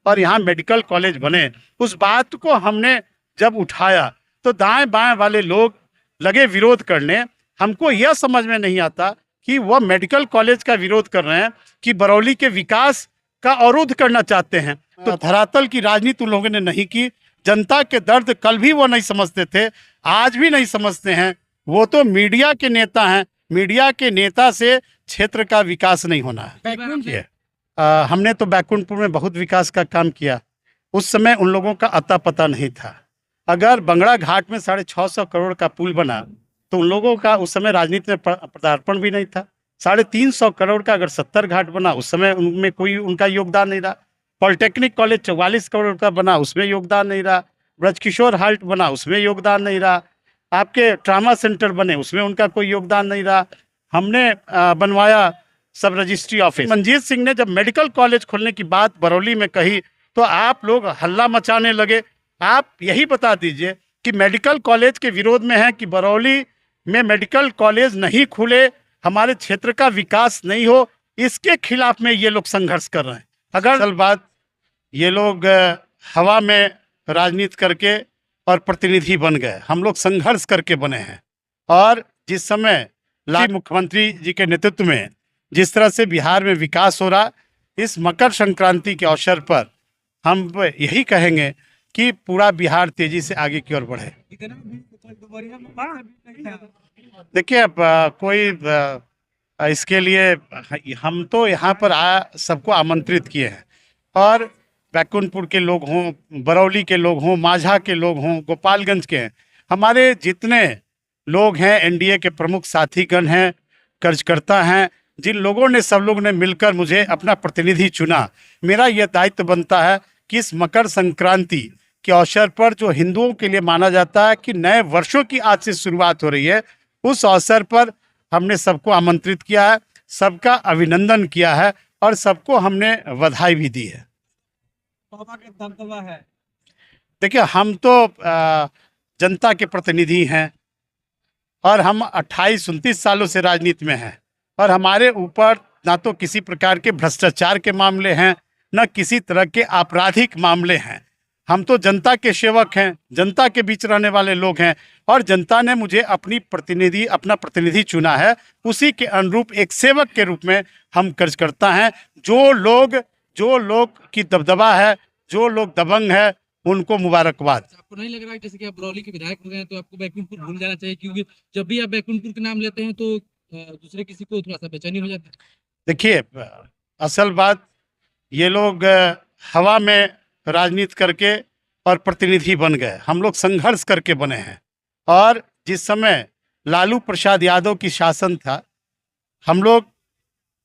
और यहाँ medical college बने, उस बात को हमने जब उठाया तो दाएं बाएं वाले लोग लगे विरोध करने। हमको यह समझ में नहीं आता कि वह मेडिकल कॉलेज का विरोध कर रहे हैं कि बरौली के विकास का अवरोध करना चाहते हैं। तो धरातल की राजनीति उन लोगों ने नहीं की। जनता के दर्द कल भी वो नहीं समझते थे, आज भी नहीं समझते हैं। वो तो मीडिया के नेता हैं, मीडिया के नेता से क्षेत्र का विकास नहीं होना है। हमने तो बैकुंठपुर में बहुत विकास का काम किया। उस समय उन लोगों का अता पता नहीं था। अगर बंगड़ा घाट में 650 करोड़ का पुल बना तो उन लोगों का उस समय राजनीति में पदार्पण भी नहीं था। 350 करोड़ का अगर 70 घाट बना, उस समय उनमें कोई उनका योगदान नहीं रहा। पॉलिटेक्निक कॉलेज 44 करोड़ का बना, उसमें योगदान नहीं रहा। ब्रजकिशोर हाल्ट बना, उसमें योगदान नहीं रहा। आपके ट्रामा सेंटर बने, उसमें उनका कोई योगदान नहीं रहा। हमने बनवाया सब रजिस्ट्री ऑफिस। मंजीत सिंह ने जब मेडिकल कॉलेज खोलने की बात बरौली में कही तो आप लोग हल्ला मचाने लगे। आप यही बता दीजिए कि मेडिकल कॉलेज के विरोध में है कि बरौली में मेडिकल कॉलेज नहीं खुले, हमारे क्षेत्र का विकास नहीं हो, इसके खिलाफ में ये लोग संघर्ष कर रहे हैं। अगर असल बात, ये लोग हवा में राजनीति करके और प्रतिनिधि बन गए, हम लोग संघर्ष करके बने हैं। और जिस समय लाल मुख्यमंत्री जी के नेतृत्व में जिस तरह से बिहार में विकास हो रहा, इस मकर संक्रांति के अवसर पर हम यही कहेंगे कि पूरा बिहार तेजी से आगे की ओर बढ़े। देखिए, अब कोई इसके लिए हम तो यहाँ पर सबको आमंत्रित किए हैं, और बैकुंठपुर के लोग हों, बरौली के लोग हों, माझा के लोग हों, गोपालगंज के हैं, हमारे जितने लोग हैं, एनडीए के प्रमुख साथीगण हैं, कार्यकर्ता हैं, जिन लोगों ने, सब लोग ने मिलकर मुझे अपना प्रतिनिधि चुना। मेरा यह दायित्व बनता है कि इस मकर संक्रांति के अवसर पर, जो हिंदुओं के लिए माना जाता है कि नए वर्षों की आज से शुरुआत हो रही है, उस अवसर पर हमने सबको आमंत्रित किया है, सबका अभिनंदन किया है और सबको हमने बधाई भी दी है। देखिए, हम तो जनता के प्रतिनिधि हैं और हम 28-29 सालों से राजनीति में हैं, और हमारे ऊपर ना तो किसी प्रकार के भ्रष्टाचार के मामले हैं, न किसी तरह के आपराधिक मामले हैं। हम तो जनता के सेवक हैं, जनता के बीच रहने वाले लोग हैं, और जनता ने मुझे अपना प्रतिनिधि चुना है। उसी के अनुरूप एक सेवक के रूप में हम कार्यकर्ता हैं। जो लोग की दबदबा है, जो लोग दबंग है, उनको मुबारकबाद। आपको नहीं लग रहा है जैसे कि आप बरौली के विधायक हो गए हैं तो आपको बैकुंठपुर भूल जाना चाहिए? क्योंकि जब भी आप बैकुंठपुर के नाम लेते हैं तो दूसरे किसी को थोड़ा सा बेचैनी हो जाता है। देखिए, असल बात, ये लोग हवा में राजनीति करके और प्रतिनिधि बन गए, हम लोग संघर्ष करके बने हैं। और जिस समय लालू प्रसाद यादव की शासन था, हम लोग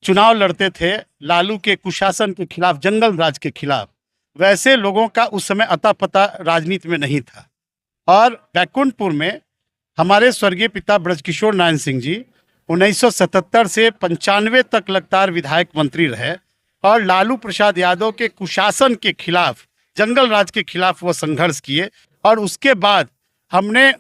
चुनाव लड़ते थे लालू के कुशासन के खिलाफ, जंगल राज के खिलाफ। वैसे लोगों का उस समय अता पता राजनीति में नहीं था। और बैकुंठपुर में हमारे स्वर्गीय पिता ब्रजकिशोर नारायण सिंह जी 1977 से 95 तक लगातार विधायक मंत्री रहे, और लालू प्रसाद यादव के कुशासन के खिलाफ, जंगल राज के खिलाफ वो संघर्ष किए। और उसके बाद हमने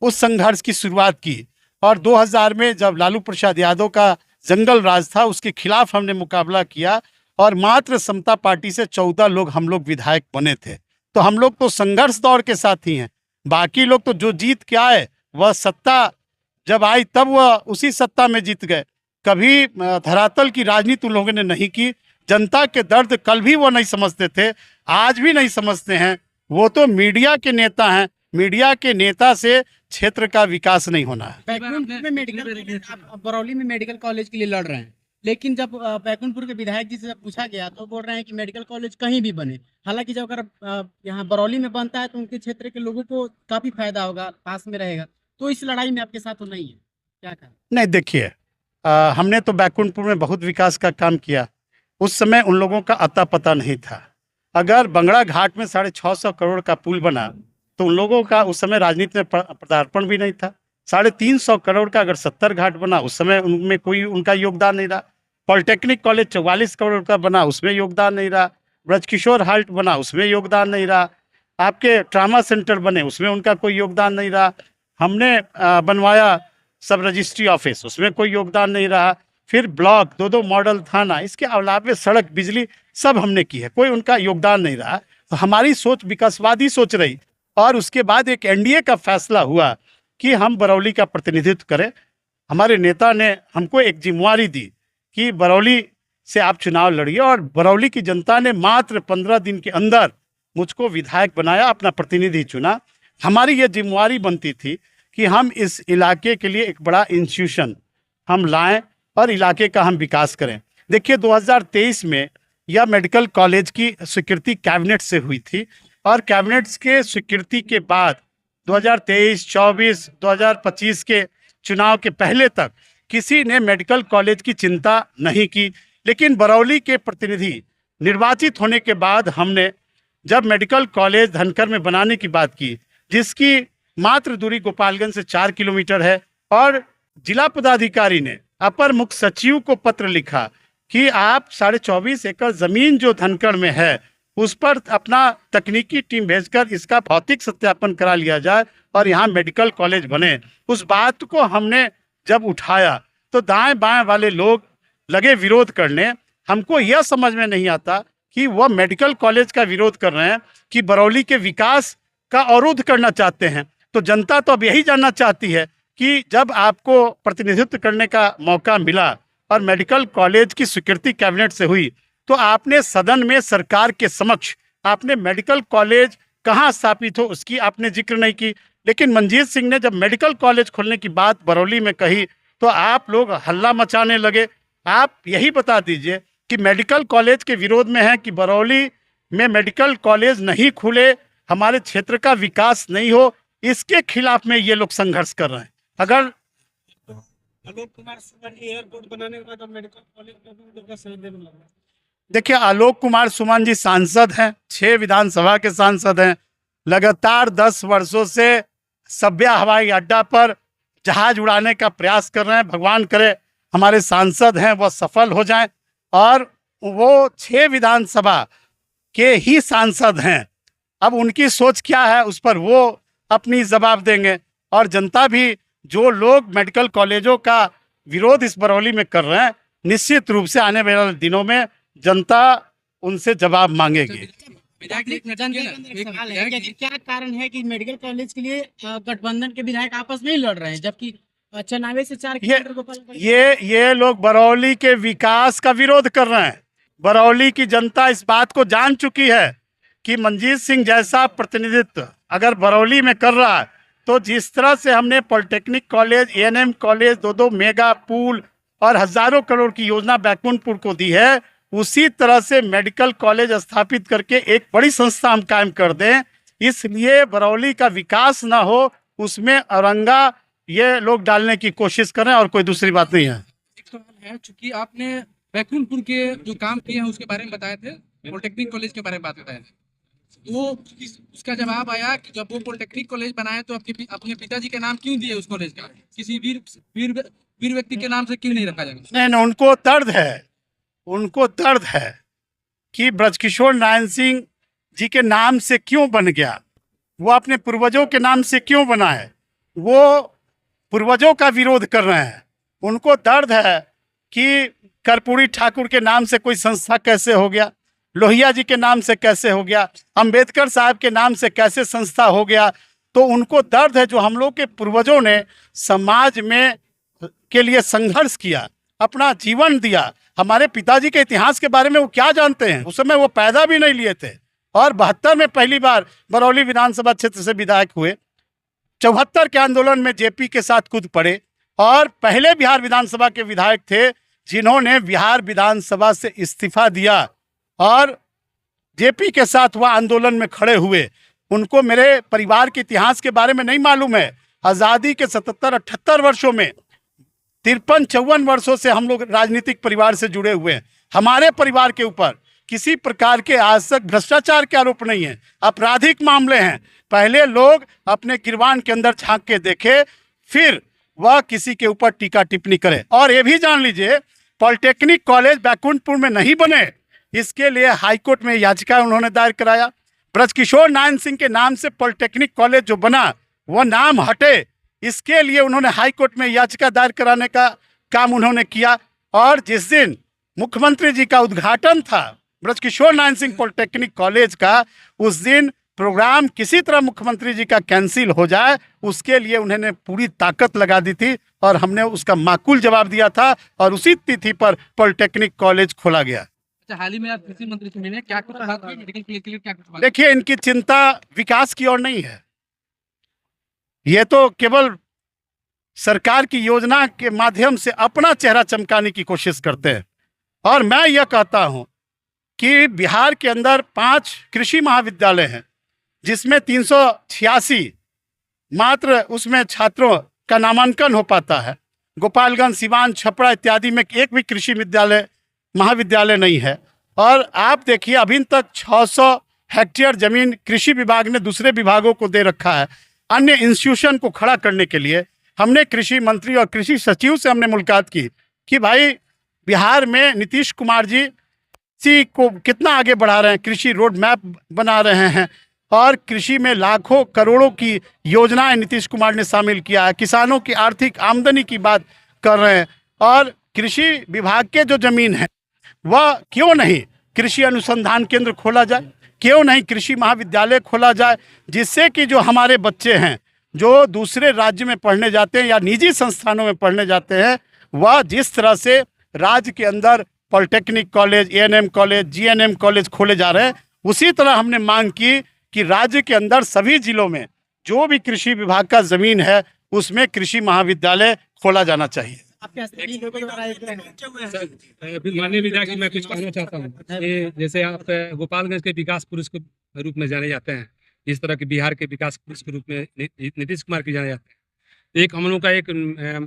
उस संघर्ष की शुरुआत की, और 2000 में जब लालू प्रसाद यादव का जंगल राज था, उसके खिलाफ हमने मुकाबला किया, और मात्र समता पार्टी से 14 लोग हम लोग विधायक बने थे। तो हम लोग तो संघर्ष दौर के साथ ही हैं। बाकी लोग तो जो जीत के आए, वह सत्ता जब आई तब वह उसी सत्ता में जीत गए। कभी धरातल की राजनीति उन लोगों ने नहीं की। जनता के दर्द कल भी वो नहीं समझते थे, आज भी नहीं समझते हैं। वो तो मीडिया के नेता हैं, मीडिया के नेता से क्षेत्र का विकास नहीं होना है। बरौली में मेडिकल कॉलेज के लिए लड़ रहे हैं, लेकिन जब बैकुंठपुर के विधायक जी से जब पूछा गया तो बोल रहे हैं कि मेडिकल कॉलेज कहीं भी बने। हालांकि जब अगर यहाँ बरौली में बनता है तो उनके क्षेत्र के लोगों को काफी फायदा होगा, पास में रहेगा। तो इस लड़ाई में आपके साथ तो नहीं है, क्या कहा? नहीं, देखिए, हमने तो बैकुंठपुर में बहुत विकास का काम किया। उस समय उन लोगों का अता पता नहीं था। अगर बंगड़ा घाट में 650 करोड़ का पुल बना तो उन लोगों का उस समय राजनीति में पदार्पण भी नहीं था। 350 करोड़ का अगर 70 घाट बना, उस समय उनमें कोई उनका योगदान नहीं रहा। पॉलिटेक्निक कॉलेज 44 करोड़ का बना, उसमें योगदान नहीं रहा। ब्रजकिशोर हाल्ट बना, उसमें योगदान नहीं रहा। आपके ट्रामा सेंटर बने, उसमें उनका कोई योगदान नहीं रहा। हमने बनवाया सब रजिस्ट्री ऑफिस, उसमें कोई योगदान नहीं रहा। फिर ब्लॉक, 2-2 मॉडल थाना, इसके अलावा सड़क, बिजली सब हमने की है, कोई उनका योगदान नहीं रहा। तो हमारी सोच विकासवादी सोच रही, और उसके बाद एक एनडीए का फैसला हुआ कि हम बरौली का प्रतिनिधित्व करें। हमारे नेता ने हमको एक जिम्मेवारी दी कि बरौली से आप चुनाव लड़िए, और बरौली की जनता ने मात्र 15 दिन के अंदर मुझको विधायक बनाया, अपना प्रतिनिधि चुना। हमारी ये जिम्मेवारी बनती थी कि हम इस इलाके के लिए एक बड़ा इंस्टीट्यूशन हम लाएं और इलाके का हम विकास करें। देखिए 2023 में यह मेडिकल कॉलेज की स्वीकृति कैबिनेट से हुई थी, और कैबिनेट के स्वीकृति के बाद 2023, 24, 2025 के चुनाव के पहले तक किसी ने मेडिकल कॉलेज की चिंता नहीं की। लेकिन बरौली के प्रतिनिधि निर्वाचित होने के बाद हमने जब मेडिकल कॉलेज धनकर में बनाने की बात की, जिसकी मात्र दूरी गोपालगंज से 4 किलोमीटर है, और जिला पदाधिकारी ने अपर मुख्य सचिव को पत्र लिखा कि आप 24.5 एकड़ जमीन जो धनकर में है उस पर अपना तकनीकी टीम भेजकर इसका भौतिक सत्यापन करा लिया जाए और यहाँ मेडिकल कॉलेज बने। उस बात को हमने जब उठाया तो दाएं बाएं वाले लोग लगे विरोध करने। हमको यह समझ में नहीं आता कि वह मेडिकल कॉलेज का विरोध कर रहे हैं कि बरौली के विकास का अवरोध करना चाहते हैं। तो जनता तो अब यही जानना चाहती है कि जब आपको प्रतिनिधित्व करने का मौका मिला और मेडिकल कॉलेज की स्वीकृति कैबिनेट से हुई, तो आपने सदन में सरकार के समक्ष आपने मेडिकल कॉलेज कहाँ स्थापित हो उसकी आपने जिक्र नहीं की। लेकिन मनजीत सिंह ने जब मेडिकल कॉलेज खोलने की बात बरौली में कही तो आप लोग हल्ला मचाने लगे। आप यही बता दीजिए कि मेडिकल कॉलेज के विरोध में है कि बरौली में मेडिकल कॉलेज नहीं खुले, हमारे क्षेत्र का विकास नहीं हो, इसके खिलाफ में ये लोग संघर्ष कर रहे हैं। अगर आलोक कुमार सुमन एयरपोर्ट बनाने के बाद मेडिकल कॉलेज का भी उनका सही देने लगा। देखिए आलोक कुमार सुमन जी सांसद हैं, 6 विधानसभा के सांसद हैं, लगातार 10 वर्षों से सभ्या हवाई अड्डा पर जहाज उड़ाने का प्रयास कर रहे हैं। भगवान करे हमारे सांसद हैं वह सफल हो जाएं, और वो 6 विधानसभा के ही सांसद हैं। अब उनकी सोच क्या है उस पर वो अपनी जवाब देंगे, और जनता भी, जो लोग मेडिकल कॉलेजों का विरोध इस बरौली में कर रहे हैं, निश्चित रूप से आने वाले दिनों में जनता उनसे जवाब मांगेगी। विधायक एक मिनट रुकिए ना, एक सवाल विधायक है कि क्या कारण है कि मेडिकल कॉलेज के लिए गठबंधन के विधायक आपस में ही लड़ रहे हैं, जबकि चनावे से 4 किलोमीटर गोपालगंज ये लोग बरौली के विकास का विरोध कर रहे हैं। बरौली की जनता इस बात को जान चुकी है कि मनजीत सिंह जैसा प्रतिनिधित्व अगर बरौली में कर रहा है, तो जिस तरह से हमने polytechnic college, ANM college, 2-2 mega पुल और हजारों करोड़ की योजना बैकुंठपुर को दी है, उसी तरह से मेडिकल कॉलेज स्थापित करके एक बड़ी संस्था हम कायम कर दें। इसलिए बरौली का विकास ना हो उसमें औरंगा ये लोग डालने की कोशिश कर रहे हैं, और कोई दूसरी बात नहीं है। एक सवाल है, चूंकि आपने बैकुंठपुर के जो काम किए हैं उसके बारे में बताए थे, पॉलिटेक्निक कॉलेज के बारे में बात बताए थे, वो उसका जवाब आया कि जब वो पॉलिटेक्निक कॉलेज बनाए तो अपने पिताजी के नाम क्यों दिए उस कॉलेज का, किसी वीर व्यक्ति के नाम से क्यों नहीं रखा जाएगा? नहीं, उनको दर्द है कि ब्रजकिशोर नारायण सिंह जी के नाम से क्यों बन गया, वो अपने पूर्वजों के नाम से क्यों बना है। वो पूर्वजों का विरोध कर रहे हैं। उनको दर्द है कि कर्पूरी ठाकुर के नाम से कोई संस्था कैसे हो गया, लोहिया जी के नाम से कैसे हो गया, अंबेडकर साहब के नाम से कैसे संस्था हो गया। तो उनको दर्द है जो हम लोग के पूर्वजों ने समाज में के लिए संघर्ष किया, अपना जीवन दिया। हमारे पिताजी के इतिहास के बारे में वो क्या जानते हैं, उस समय वो पैदा भी नहीं लिए थे। और 72 में पहली बार बरौली विधानसभा क्षेत्र से विधायक हुए। 74 के आंदोलन में जेपी के साथ कूद पड़े, और पहले बिहार विधानसभा के विधायक थे जिन्होंने बिहार विधानसभा से इस्तीफा दिया और जेपी के साथ वह आंदोलन में खड़े हुए। उनको मेरे परिवार के इतिहास के बारे में नहीं मालूम है। आज़ादी के 77-78 वर्षों में 53-54 वर्षों से हम लोग राजनीतिक परिवार से जुड़े हुए हैं। हमारे परिवार के ऊपर किसी प्रकार के आज तक भ्रष्टाचार के आरोप नहीं है, आपराधिक मामले हैं। पहले लोग अपने गिरबान के अंदर झांक के देखे, फिर वह किसी के ऊपर टीका टिप्पणी करे। और ये भी जान लीजिए, पॉलिटेक्निक कॉलेज बैकुंठपुर में नहीं बने, इसके लिए हाईकोर्ट में याचिका उन्होंने दायर कराया। ब्रजकिशोर नारायण सिंह के नाम से पॉलिटेक्निक कॉलेज जो बना वह नाम हटे, इसके लिए उन्होंने हाईकोर्ट में याचिका दायर कराने का काम उन्होंने किया। और जिस दिन मुख्यमंत्री जी का उद्घाटन था ब्रजकिशोर नारायण सिंह पॉलिटेक्निक कॉलेज का, उस दिन प्रोग्राम किसी तरह मुख्यमंत्री जी का कैंसिल हो जाए, उसके लिए उन्होंने पूरी ताकत लगा दी थी और हमने उसका माकूल जवाब दिया था और उसी तिथि पर पॉलिटेक्निक कॉलेज खोला गया। अच्छा, हाल ही में आप कृषि मंत्री से मिले, क्या कुछ बात हुई मेडिकल कॉलेज के लिए, क्या कुछ बात? देखिए, इनकी चिंता विकास की ओर नहीं है, ये तो केवल सरकार की योजना के माध्यम से अपना चेहरा चमकाने की कोशिश करते हैं। और मैं यह कहता हूं कि बिहार के अंदर 5 कृषि महाविद्यालय हैं, जिसमें 386 मात्र उसमें छात्रों का नामांकन हो पाता है। गोपालगंज, सिवान, छपरा इत्यादि में एक भी कृषि महाविद्यालय नहीं है। और आप देखिए, अभी तक 600 हेक्टेयर जमीन कृषि विभाग ने दूसरे विभागों को दे रखा है अन्य इंस्टीट्यूशन को खड़ा करने के लिए। हमने कृषि मंत्री और कृषि सचिव से हमने मुलाकात की कि भाई, बिहार में नीतीश कुमार जी कृषि को कितना आगे बढ़ा रहे हैं, कृषि रोड मैप बना रहे हैं और कृषि में लाखों करोड़ों की योजनाएं नीतीश कुमार ने शामिल किया है। किसानों की आर्थिक आमदनी की बात कर रहे हैं और कृषि विभाग के जो जमीन है वह क्यों नहीं कृषि अनुसंधान केंद्र खोला जाए, क्यों नहीं कृषि महाविद्यालय खोला जाए, जिससे कि जो हमारे बच्चे हैं जो दूसरे राज्य में पढ़ने जाते हैं या निजी संस्थानों में पढ़ने जाते हैं, वह जिस तरह से राज्य के अंदर polytechnic college, ANM college, GNM college खोले जा रहे हैं, उसी तरह हमने मांग की कि राज्य के अंदर सभी जिलों में जो भी कृषि विभाग का जमीन है उसमें कृषि महाविद्यालय खोला जाना चाहिए। आपके स्थानीय लोगों द्वारा अभी माननीय विधायक जी, मैं कुछ कहना चाहता हूँ। ये जैसे आप गोपालगंज के विकास पुरुष के रूप में जाने जाते हैं, इस तरह के बिहार के विकास पुरुष के रूप में नीतीश कुमार के जाने जाते हैं। एक हम लोग का एक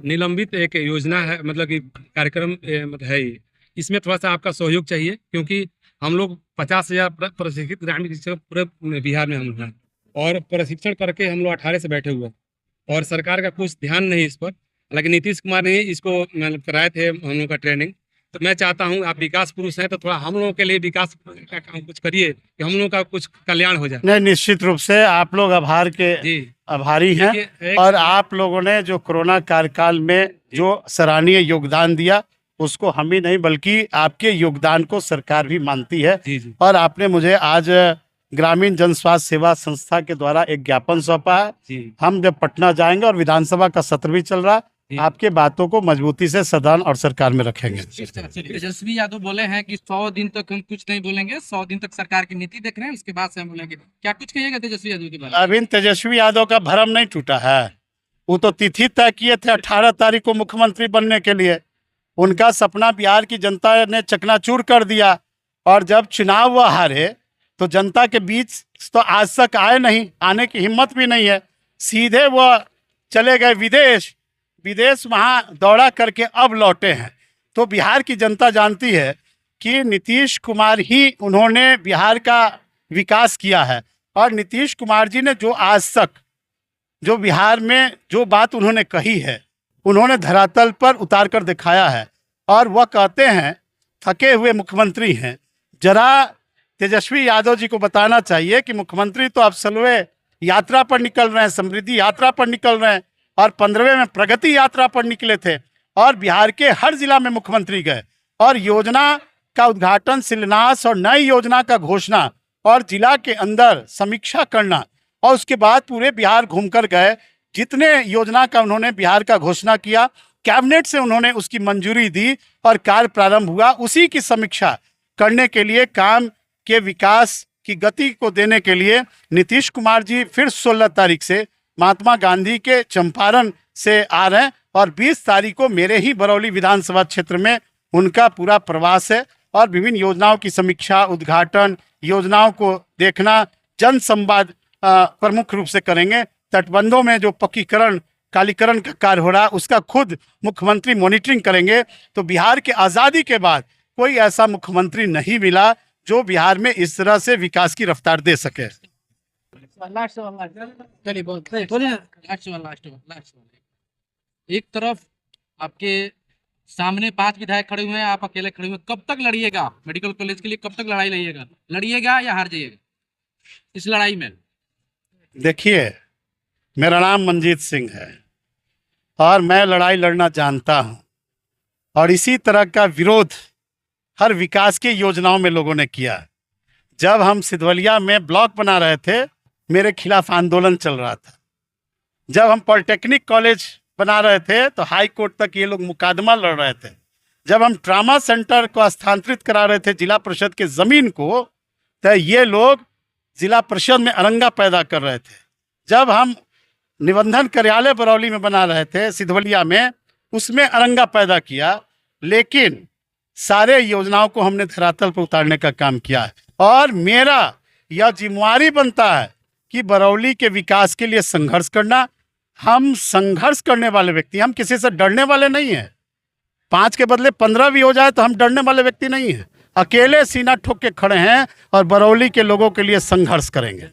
निलंबित एक योजना है, मतलब कि कार्यक्रम मतलब है ये। इसमें थोड़ा सा आपका सहयोग चाहिए, क्योंकि हम लोग 50,000 प्रशिक्षित ग्रामीण शिक्षक पूरे बिहार में हम लोग हैं और प्रशिक्षण करके हम लोग 18 से बैठे हुए हैं और सरकार का कुछ ध्यान नहीं इस पर। लेकिन नीतीश कुमार ने इसको मतलब कराए थे हम लोग का ट्रेनिंग। तो मैं चाहता हूं, आप विकास पुरुष हैं तो थोड़ा हम लोगों के लिए विकास का काम कुछ करिए कि हम लोगों का कुछ कल्याण हो जाए। नहीं, निश्चित रूप से आप लोग आभार के आभारी हैं और आप लोगों ने जो कोरोना कार्यकाल में जो सराहनीय योगदान दिया उसको हम ही नहीं बल्कि आपके योगदान को सरकार भी मानती है। और आपने मुझे आज ग्रामीण जन स्वास्थ्य सेवा संस्था के द्वारा एक ज्ञापन सौंपा है। हम जब पटना जाएंगे और विधानसभा का सत्र भी चल रहा है, आपके बातों को मजबूती से सदन और सरकार में रखेंगे। तेजस्वी यादव बोले हैं कि 100 दिन तक हम कुछ नहीं बोलेंगे, 100 दिन तक सरकार की नीति देख रहे हैं, उसके बाद से हम बोलेंगे। क्या कुछ कहिएगा तेजस्वी यादव के बारे में? अभी तेजस्वी यादव का भरम नहीं टूटा है, वो तो तिथि तय किए थे 18 तारीख को मुख्यमंत्री बनने के लिए। उनका सपना बिहार की जनता ने चकनाचूर कर दिया और जब चुनाव वह हारे तो जनता के बीच तो आज तक आए नहीं, आने की हिम्मत भी नहीं है। सीधे वह चले गए विदेश वहाँ दौड़ा करके अब लौटे हैं। तो बिहार की जनता जानती है कि नीतीश कुमार ही उन्होंने बिहार का विकास किया है और नीतीश कुमार जी ने जो आज तक जो बिहार में जो बात उन्होंने कही है उन्होंने धरातल पर उतार कर दिखाया है। और वह कहते हैं थके हुए मुख्यमंत्री हैं। जरा तेजस्वी यादव जी को बताना चाहिए कि मुख्यमंत्री तो अब 16वें यात्रा पर निकल रहे हैं, समृद्धि यात्रा पर निकल रहे हैं और 15वें में प्रगति यात्रा पर निकले थे और बिहार के हर जिला में मुख्यमंत्री गए और योजना का उद्घाटन, शिलान्यास और नई योजना का घोषणा और जिला के अंदर समीक्षा करना और उसके बाद पूरे बिहार घूमकर गए। जितने योजना का उन्होंने बिहार का घोषणा किया, कैबिनेट से उन्होंने उसकी मंजूरी दी और कार्य प्रारंभ हुआ। उसी की समीक्षा करने के लिए, काम के विकास की गति को देने के लिए नीतीश कुमार जी फिर 16 तारीख से महात्मा गांधी के चंपारण से आ रहे हैं और 20 तारीख को मेरे ही बरौली विधानसभा क्षेत्र में उनका पूरा प्रवास है और विभिन्न योजनाओं की समीक्षा, उद्घाटन, योजनाओं को देखना, जन संवाद प्रमुख रूप से करेंगे। तटबंधों में जो पक्कीकरण, कालीकरण का कार्य हो रहा है उसका खुद मुख्यमंत्री मॉनिटरिंग करेंगे। तो बिहार के आज़ादी के बाद कोई ऐसा मुख्यमंत्री नहीं मिला जो बिहार में इस तरह से विकास की रफ्तार दे सके। चलिए एक तरफ आपके सामने 5 विधायक खड़े हुए हैं, आप अकेले खड़े हुए हैं। कब तक लड़िएगा मेडिकल कॉलेज के लिए? कब तक लड़ाई लड़िएगा या हार जाइएगा इस लड़ाई में? देखिए, मेरा नाम मनजीत सिंह है और मैं लड़ाई लड़ना जानता हूँ और इसी तरह का विरोध हर विकास की योजनाओं में लोगों ने किया है। जब हम सिधवलिया में ब्लॉक बना रहे थे, मेरे खिलाफ आंदोलन चल रहा था। जब हम पॉलिटेक्निक कॉलेज बना रहे थे तो हाई कोर्ट तक ये लोग मुकदमा लड़ रहे थे। जब हम ट्रामा सेंटर को स्थानांतरित करा रहे थे जिला परिषद के ज़मीन को, तो ये लोग जिला परिषद में अरंगा पैदा कर रहे थे। जब हम निबंधन कार्यालय बरौली में बना रहे थे सिधवलिया में, उसमें अरंगा पैदा किया, लेकिन सारे योजनाओं को हमने धरातल पर उतारने का काम किया है। और मेरा यह जिम्मेवारी बनता है कि बरौली के विकास के लिए संघर्ष करना। हम संघर्ष करने वाले व्यक्ति, हम किसी से डरने वाले नहीं हैं। 5 के बदले 15 भी हो जाए तो हम डरने वाले व्यक्ति नहीं हैं। अकेले सीना ठोक के खड़े हैं और बरौली के लोगों के लिए संघर्ष करेंगे।